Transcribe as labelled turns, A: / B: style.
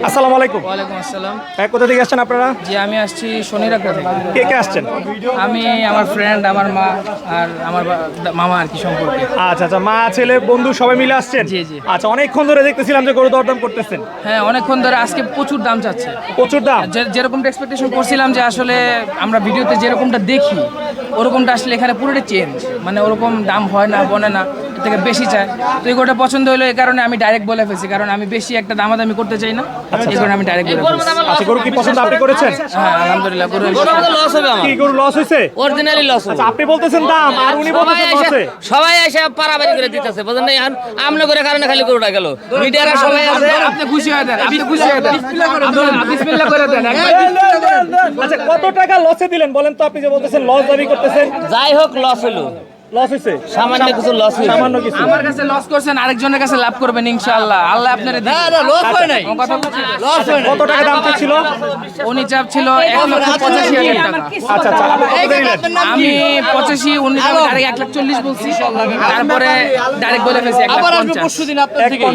A: আসসালামু আলাইকুম।
B: ওয়ালাইকুম আসসালাম।
A: কোথা থেকে আসছেন আপনারা?
B: জি, আমি আসছি শনিরাকড়া থেকে।
A: কে কে আসছেন?
B: আমি, আমার ফ্রেন্ড, আমার মা আর আমার মামা আর কি সম্পর্কে।
A: আচ্ছা আচ্ছা, মা ছেলে বন্ধু সবাই মিলে আসছেন?
B: জি, জি।
A: আচ্ছা, অনেকক্ষণ ধরে দেখতেছিলাম যে গরু দরদাম করতেছেন।
B: হ্যাঁ, অনেকক্ষণ ধরে। আজকে প্রচুর দাম চাচ্ছে।
A: প্রচুর দাম?
B: যেরকমটা এক্সপেকটেশন করছিলাম যে আসলে আমরা ভিডিওতে যেরকমটা দেখি ওরকমটা আসলে এখানে পুরোটা চেঞ্জ, মানে ওরকম দাম হয় না, বনে না, এর থেকে বেশি চায়। তো এই গরুটা পছন্দ হলো, এই কারণে আমি ডাইরেক্ট বলে ফেলছি, কারণ আমি বেশি একটা দামাদামি করতে চাই না, এই কারণে আমি ডাইরেক্ট বলে ফেলছি।
A: আচ্ছা, গরু কি পছন্দ আপনি করেছেন?
B: হ্যাঁ, আলহামদুলিল্লাহ। গরু
C: লস হবে আমার,
A: কি গরু লস হইছে?
C: অরিজিনালি লস হবে।
A: আচ্ছা, আপনি বলতেছেন দাম আর উনি বলতেছেন লসে।
C: সবাই এসে পারাবারি করে দিতেছে, বুঝেন না? আমনে করে কারণে খালি গরুটা গেল, মিডিয়ারা সবাই আছে।
B: আপনি খুশি হয়ে দেন, আপনি খুশি হয়ে দেন, বিসমিল্লাহ করে দেন।
A: আচ্ছা, কত টাকা লসে দিলেন বলেন তো? আপনি যে বলতেছেন লস দাবি করতেছেন।
C: যাই হোক লস হলো,
A: লস হইছে?
C: সামান্য কিছু লস হয়েছে।
A: সামান্য কিছু?
B: আমার কাছে লস করছেন, আরেকজনের কাছে লাভ করবেন ইনশাআল্লাহ। আল্লাহ আপনার
C: লস হয় নাই,
B: কথা বলছি।
C: লস হয় নাই।
A: কত টাকা দাম ছিল?
B: উনি চাপ ছিল 1,85,000 টাকা।
A: আচ্ছা আচ্ছা, আপনি কত দিলেন?
B: আমি 85, উনি ডাইরেক্ট 1,40,000 বলছি, তারপরে ডাইরেক্ট বলে ফেলছি 1,50,000।
C: দিন আপনার থেকে